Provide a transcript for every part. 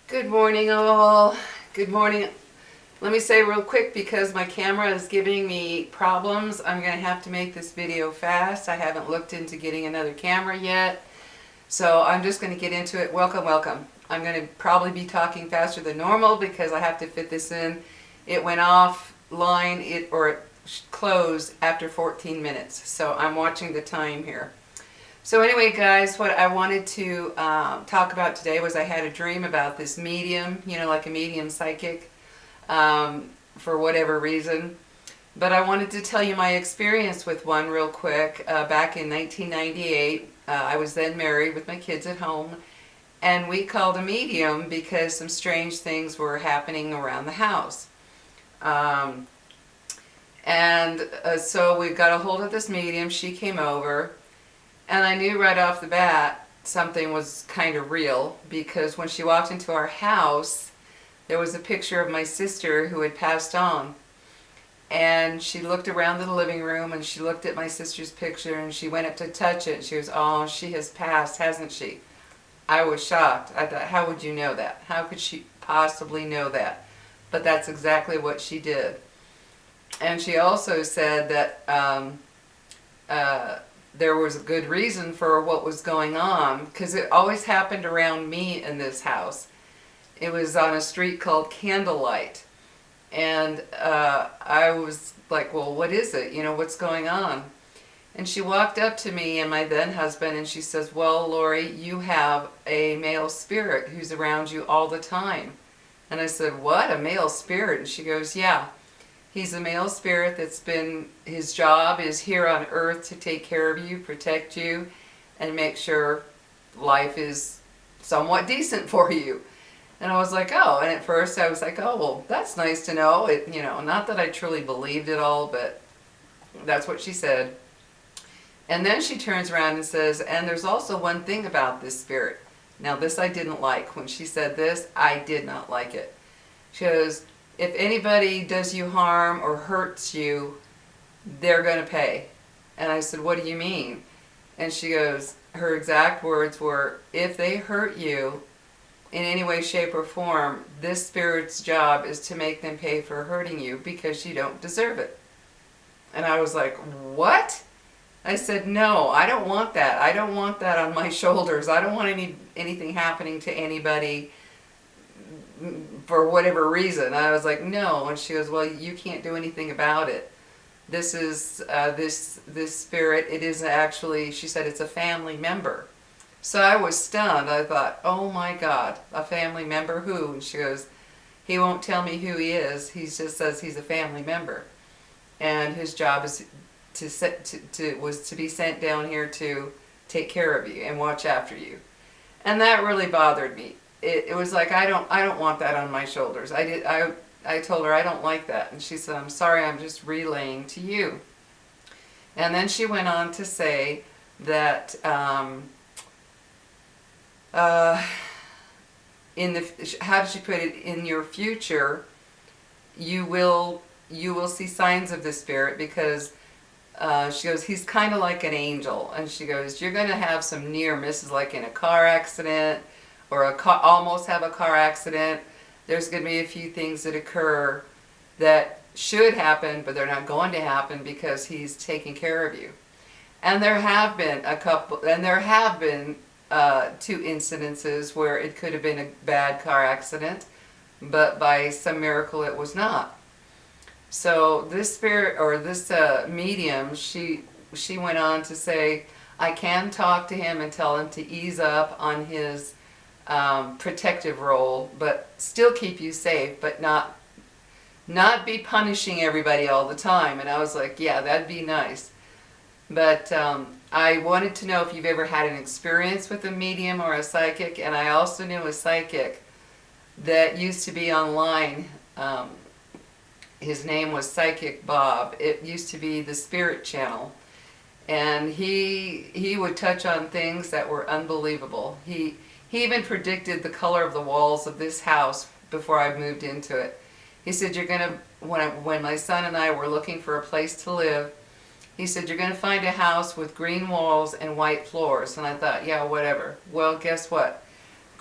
Good morning, all. Good morning. Let me say real quick, because my camera is giving me problems, I'm going to have to make this video fast. I haven't looked into getting another camera yet, so I'm just going to get into it. Welcome, welcome. I'm going to probably be talking faster than normal because I have to fit this in. It went offline, it closed after 14 minutes, so I'm watching the time here. So anyway, guys, what I wanted to talk about today was I had a dream about this medium, like a medium psychic, for whatever reason. But I wanted to tell you my experience with one real quick. Back in 1998, I was then married with my kids at home, and we called a medium because some strange things were happening around the house. So we got a hold of this medium. She came over. And I knew right off the bat something was kind of real, because when she walked into our house, there was a picture of my sister who had passed on. And she looked around the living room and she looked at my sister's picture and she went up to touch it. And she was, "Oh, she has passed, hasn't she?" I was shocked. I thought, how would you know that? How could she possibly know that? But that's exactly what she did. And she also said that there was a good reason for what was going on, because it always happened around me in this house. It was on a street called Candlelight, and I was like, well, what is it? What's going on? And she walked up to me and my then husband, and she says, "Well, Lori, you have a male spirit who's around you all the time." And I said, "What, a male spirit?" And she goes, "Yeah. He's a male spirit his job is here on earth to take care of you, protect you, and make sure life is somewhat decent for you." And I was like, oh, and at first I was like, oh, well, that's nice to know. Not that I truly believed it all, but that's what she said. And then she turns around and says, "And there's also one thing about this spirit." Now, this I didn't like. When she said this, I did not like it. She goes, "If anybody does you harm or hurts you, they're going to pay." And I said, "What do you mean?" And she goes, her exact words were, "If they hurt you in any way, shape, or form, this spirit's job is to make them pay for hurting you because you don't deserve it." And I was like, what? I said, "No, I don't want that. I don't want that on my shoulders. I don't want anything happening to anybody for whatever reason." I was like, "No." And she goes, "Well, you can't do anything about it. This is this spirit. It is actually," she said, "it's a family member." So I was stunned. I thought, oh my God, a family member? Who? And she goes, "He won't tell me who he is. He just says he's a family member, and his job is to be sent down here to take care of you and watch after you." And that really bothered me. It was like, I don't want that on my shoulders. I told her I don't like that, and she said, "I'm sorry, I'm just relaying to you." And then she went on to say that how did she put it? In your future, you will see signs of the spirit, because she goes, "He's kind of like an angel." And she goes, "You're going to have some near misses, like in a car accident, or almost have a car accident. There's going to be a few things that occur that should happen, but they're not going to happen because he's taking care of you." And there have been two incidences where it could have been a bad car accident, but by some miracle it was not. So this spirit, or this medium, she went on to say, "I can talk to him and tell him to ease up on his protective role, but still keep you safe, but not be punishing everybody all the time." And I was like, yeah, that'd be nice. But I wanted to know if you've ever had an experience with a medium or a psychic. And I also knew a psychic that used to be online. His name was Psychic Bob. It used to be the Spirit Channel. And he would touch on things that were unbelievable. He even predicted the color of the walls of this house before I moved into it. He said, "You're going to," when my son and I were looking for a place to live, he said, "You're going to find a house with green walls and white floors." And I thought, yeah, whatever. Well, guess what?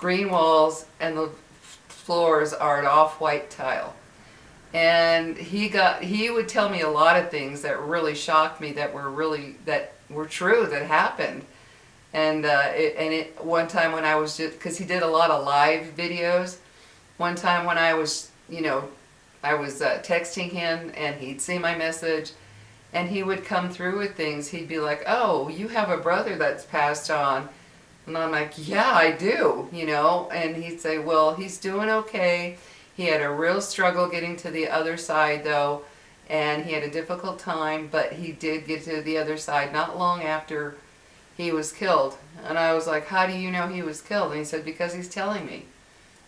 green walls, and the floors are an off-white tile. And he would tell me a lot of things that really shocked me, that were true, that happened. And one time when I was just, because he did a lot of live videos, one time when I was, I was texting him, and he'd see my message, and he would come through with things. He'd be like, "Oh, you have a brother that's passed on." And I'm like, "Yeah, I do," and he'd say, "Well, he's doing okay. He had a real struggle getting to the other side, though, and he had a difficult time, but he did get to the other side not long after he was killed." And I was like, "How do you know he was killed?" And he said, "Because he's telling me."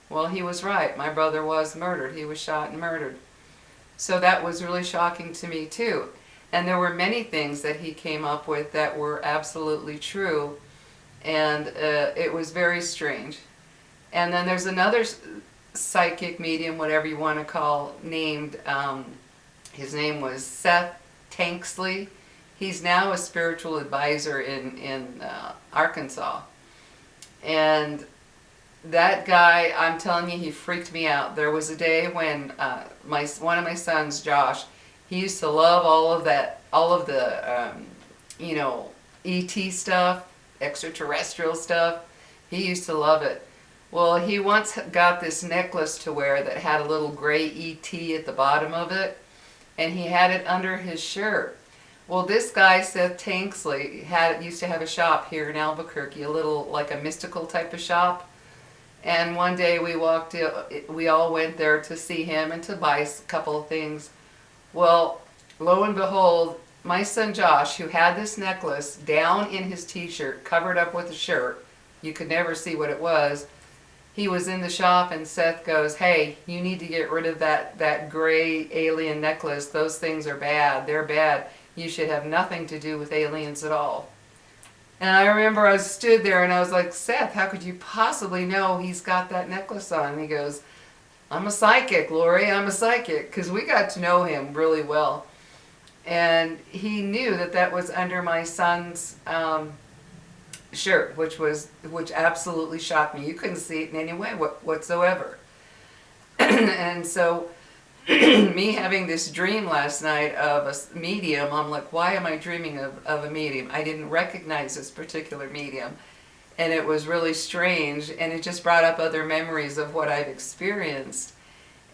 Well, he was right. My brother was murdered. He was shot and murdered. So that was really shocking to me, too. And there were many things that he came up with that were absolutely true, and it was very strange. And then there's another psychic medium, whatever you want to call, named, his name was Seth Tanksley. He's now a spiritual advisor in Arkansas. And that guy, I'm telling you, he freaked me out. There was a day when one of my sons, Josh, he used to love all of the ET stuff, extraterrestrial stuff. He used to love it. Well, he once got this necklace to wear that had a little gray ET at the bottom of it, and he had it under his shirt. Well, this guy, Seth Tanksley, used to have a shop here in Albuquerque, a little, like a mystical type of shop. And one day we all went there to see him and to buy a couple of things. Well, lo and behold, my son Josh, who had this necklace down in his t-shirt, covered up with a shirt, you could never see what it was, he was in the shop, and Seth goes, "Hey, you need to get rid of that gray alien necklace. Those things are bad. They're bad. You should have nothing to do with aliens at all." And I remember I stood there and I was like, "Seth, how could you possibly know he's got that necklace on?" And he goes, "I'm a psychic, Lori, I'm a psychic," because we got to know him really well. And he knew that was under my son's shirt, which absolutely shocked me. You couldn't see it in any way whatsoever. And so me having this dream last night of a medium, I'm like, why am I dreaming of a medium? I didn't recognize this particular medium, and it was really strange, and it just brought up other memories of what I've experienced.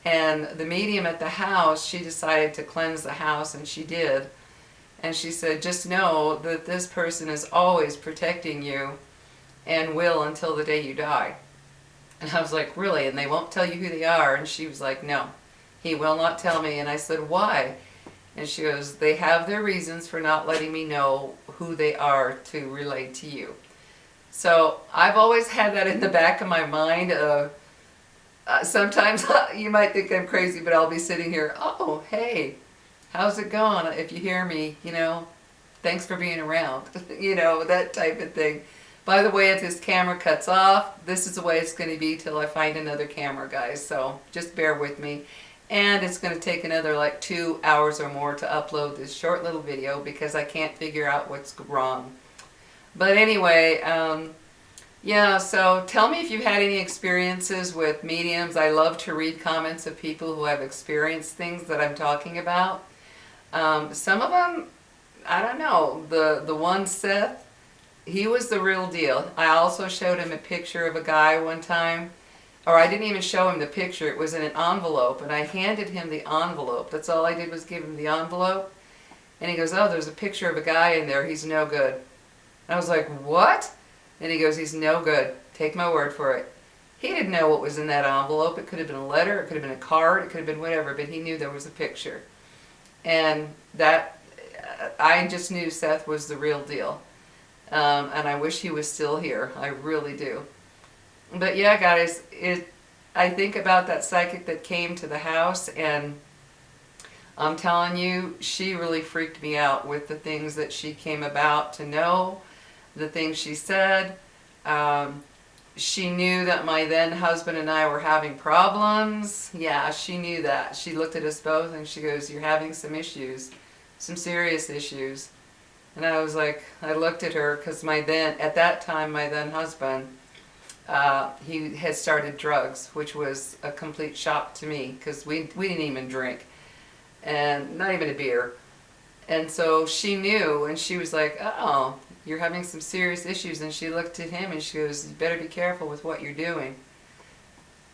And the medium at the house, she decided to cleanse the house, and she did. And she said, "Just know that this person is always protecting you and will until the day you die." And I was like, "Really? And they won't tell you who they are?" And she was like, "No, he will not tell me." And I said, "Why?" And she goes, "They have their reasons for not letting me know who they are to relate to you." So I've always had that in the back of my mind of, sometimes you might think I'm crazy, but I'll be sitting here, "Oh, hey, how's it going? If you hear me, thanks for being around," that type of thing. By the way, if this camera cuts off, this is the way it's going to be till I find another camera, guys. So just bear with me. And it's going to take another like 2 hours or more to upload this short little video because I can't figure out what's wrong. But anyway, yeah, so tell me if you've had any experiences with mediums. I love to read comments of people who have experienced things that I'm talking about. Some of them, I don't know, the one Seth, he was the real deal. I also showed him a picture of a guy one time, or I didn't even show him the picture, it was in an envelope, and I handed him the envelope. That's all I did was give him the envelope. And he goes, "Oh, there's a picture of a guy in there, he's no good." And I was like, "What?" And he goes, "He's no good, take my word for it." He didn't know what was in that envelope. It could have been a letter, it could have been a card, it could have been whatever, but he knew there was a picture. And that, I just knew Seth was the real deal. And I wish he was still here. I really do. But yeah, guys, I think about that psychic that came to the house, and I'm telling you, she really freaked me out with the things that she came about to know, the things she said. She knew that my then husband and I were having problems. Yeah, she knew that. She looked at us both and she goes, "You're having some issues, some serious issues." And I was like, I looked at her because at that time, my then husband, he had started drugs, which was a complete shock to me because we didn't even drink, and not even a beer. And so she knew, and she was like, "Oh, you're having some serious issues." And she looked at him and she goes, "You better be careful with what you're doing."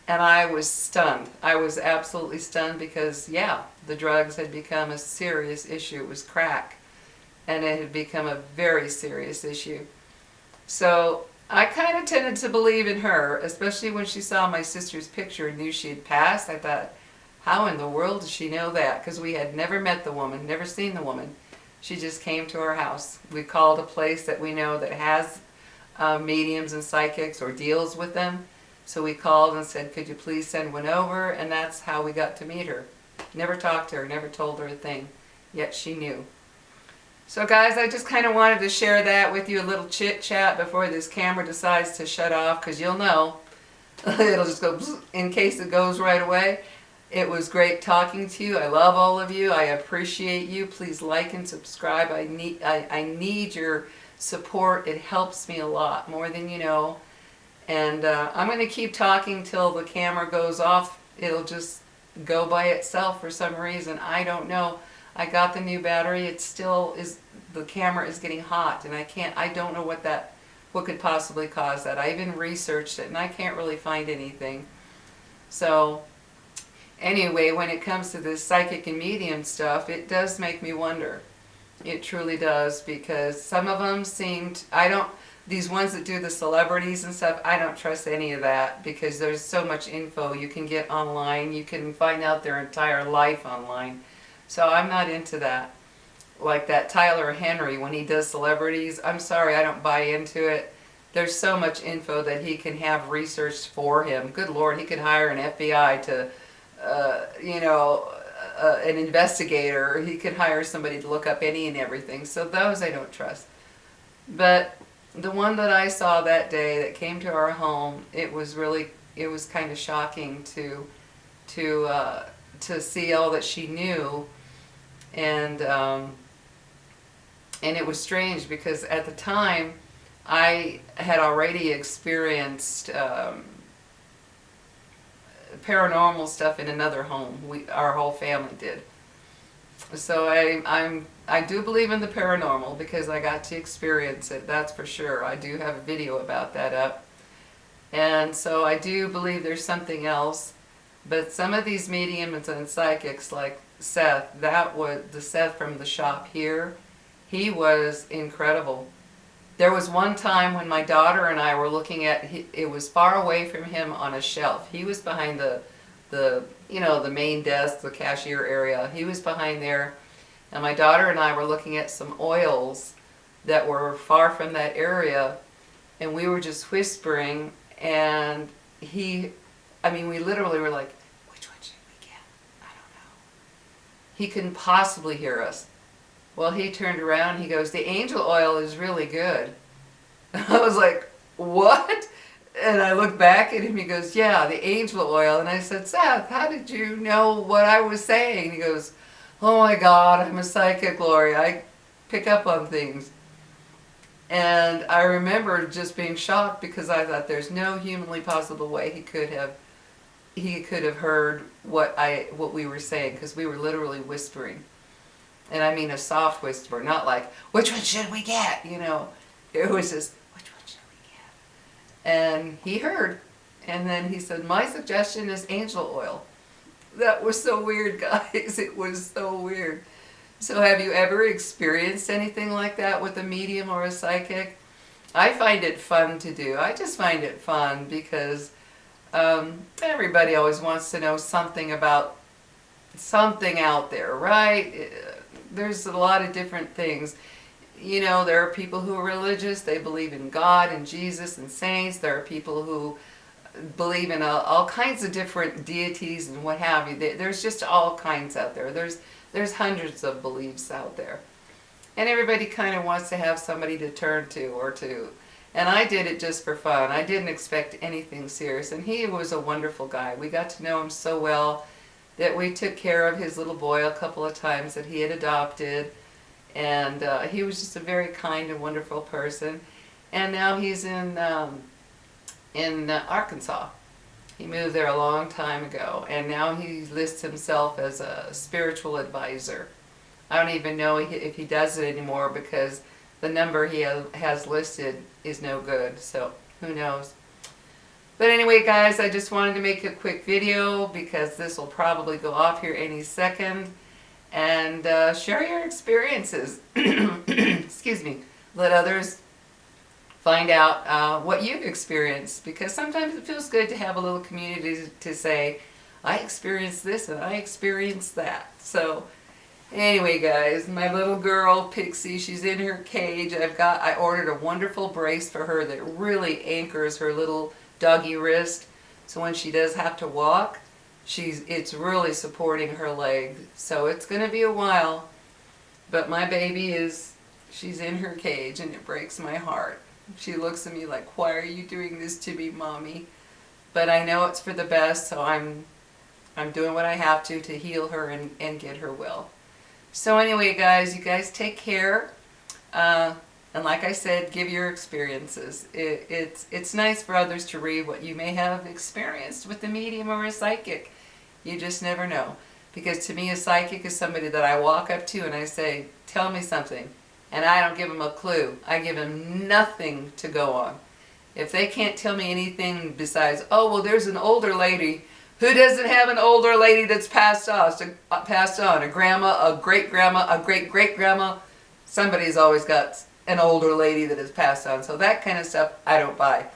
And I was stunned. I was absolutely stunned because, yeah, the drugs had become a serious issue. It was crack, and it had become a very serious issue. So I kind of tended to believe in her, especially when she saw my sister's picture and knew she had passed. I thought, how in the world does she know that? Because we had never met the woman, never seen the woman. She just came to our house. We called a place that we know that has mediums and psychics or deals with them. So we called and said, "Could you please send one over?" And that's how we got to meet her. Never talked to her, never told her a thing, yet she knew. So guys, I just kind of wanted to share that with you, a little chit chat before this camera decides to shut off, because you'll know, it'll just go in case it goes right away. It was great talking to you. I love all of you. I appreciate you. Please like and subscribe. I need your support. It helps me a lot, more than you know. And I'm going to keep talking till the camera goes off. It'll just go by itself for some reason. I don't know. I got the new battery. It still is, the camera is getting hot, and I don't know what could possibly cause that. I even researched it and I can't really find anything. So anyway, when it comes to this psychic and medium stuff, it does make me wonder. It truly does, because some of them seemed, these ones that do the celebrities and stuff, I don't trust any of that, because there's so much info you can get online. You can find out their entire life online. So I'm not into that. Like that Tyler Henry, when he does celebrities, I'm sorry, I don't buy into it. There's so much info that he can have researched for him. Good Lord, he could hire an FBI to, an investigator. He could hire somebody to look up any and everything. So those I don't trust. But the one that I saw that day that came to our home, it was kind of shocking to see all that she knew. And it was strange because at the time I had already experienced paranormal stuff in another home. Our whole family did. So I do believe in the paranormal because I got to experience it, that's for sure. I do have a video about that up. And so I do believe there's something else. But some of these mediums and psychics, like Seth, that was the Seth from the shop here, he was incredible. There was one time when my daughter and I were looking at, it was far away from him on a shelf. He was behind the main desk, the cashier area. He was behind there, and my daughter and I were looking at some oils that were far from that area, and we were just whispering, and we literally were like, "Which one should we get? I don't know." He couldn't possibly hear us. Well, he turned around, he goes, "The angel oil is really good." I was like, "What?" And I looked back at him, he goes, "Yeah, the angel oil." And I said, "Seth, how did you know what I was saying?" He goes, "Oh my God, I'm a psychic, Lori. I pick up on things." And I remember just being shocked because I thought there's no humanly possible way he could have heard what we were saying, because we were literally whispering. And I mean a soft whisper, not like, "Which one should we get?" It was just, "Which one should we get?" And he heard. And then he said, "My suggestion is angel oil." That was so weird, guys. It was so weird. So have you ever experienced anything like that with a medium or a psychic? I find it fun to do. I just find it fun because everybody always wants to know something about something out there, right? There's a lot of different things. There are people who are religious. They believe in God and Jesus and saints. There are people who believe in all kinds of different deities and what have you. There's just all kinds out there. There's hundreds of beliefs out there. And everybody kind of wants to have somebody to turn to And I did it just for fun. I didn't expect anything serious. And he was a wonderful guy. We got to know him so well that we took care of his little boy a couple of times that he had adopted. And he was just a very kind and wonderful person. And now he's in in Arkansas. He moved there a long time ago, and now he lists himself as a spiritual advisor. I don't even know if he does it anymore because the number he has listed is no good, so who knows. But anyway, guys, I just wanted to make a quick video because this will probably go off here any second, and share your experiences. Excuse me. Let others find out what you've experienced, because sometimes it feels good to have a little community to say, I experienced this and I experienced that. So anyway, guys, my little girl Pixie, she's in her cage. I ordered a wonderful brace for her that really anchors her little doggy wrist, so when she does have to walk, it's really supporting her leg. So it's going to be a while, but my baby she's in her cage, and it breaks my heart. She looks at me like, why are you doing this to me, Mommy? But I know it's for the best, so I'm doing what I have to heal her and get her well. So anyway, guys, you guys take care. And like I said, give your experiences. It's nice for others to read what you may have experienced with a medium or a psychic. You just never know. Because to me, a psychic is somebody that I walk up to and I say, tell me something. And I don't give them a clue. I give them nothing to go on. If they can't tell me anything besides, oh, well, there's an older lady. Who doesn't have an older lady that's passed on? A grandma, a great-grandma, a great-great-grandma. Somebody's always got an older lady that has passed on. So that kind of stuff I don't buy.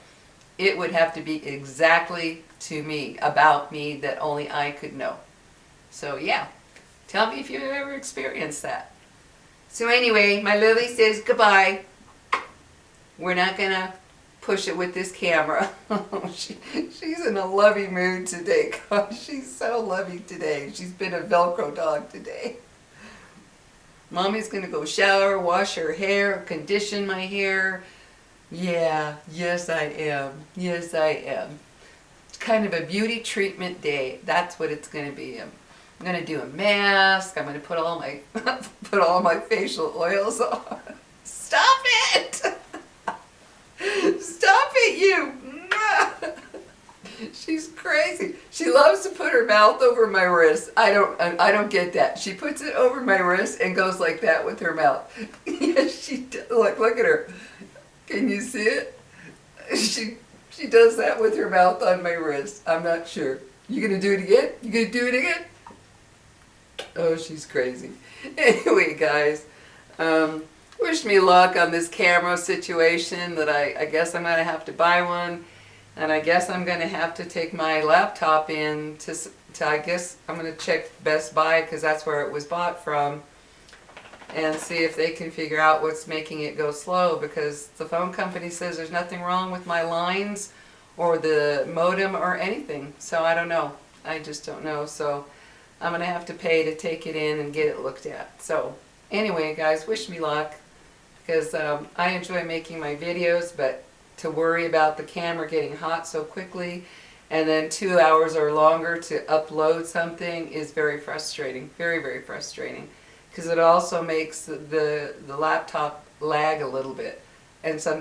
It would have to be exactly to me, about me, that only I could know. So yeah, tell me if you've ever experienced that. So anyway, my Lily says goodbye. We're not going to push it with this camera. She's in a lovey mood today. Gosh, she's so lovey today. She's been a Velcro dog today. Mommy's going to go shower, wash her hair, condition my hair. Yeah, yes I am. Yes I am. It's kind of a beauty treatment day. That's what it's going to be. I'm going to do a mask. I'm going to put all my facial oils on. Stop it! Stop it, you! She's crazy. She loves to put her mouth over my wrist. I don't get that. She puts it over my wrist and goes like that with her mouth. Yes, she does. Look at her. Can you see it? She does that with her mouth on my wrist. I'm not sure. You gonna do it again? You gonna do it again? Oh, she's crazy. Anyway, guys, wish me luck on this camera situation. That I guess I'm gonna have to buy one. And I guess I'm going to have to take my laptop in to I guess I'm going to check Best Buy, because that's where it was bought from, and see if they can figure out what's making it go slow, because the phone company says there's nothing wrong with my lines or the modem or anything. So I don't know. I just don't know. So I'm going to have to pay to take it in and get it looked at. So anyway, guys, wish me luck, because I enjoy making my videos, but to worry about the camera getting hot so quickly and then 2 hours or longer to upload something is very frustrating. Very, very frustrating. Because it also makes the laptop lag a little bit. And sometimes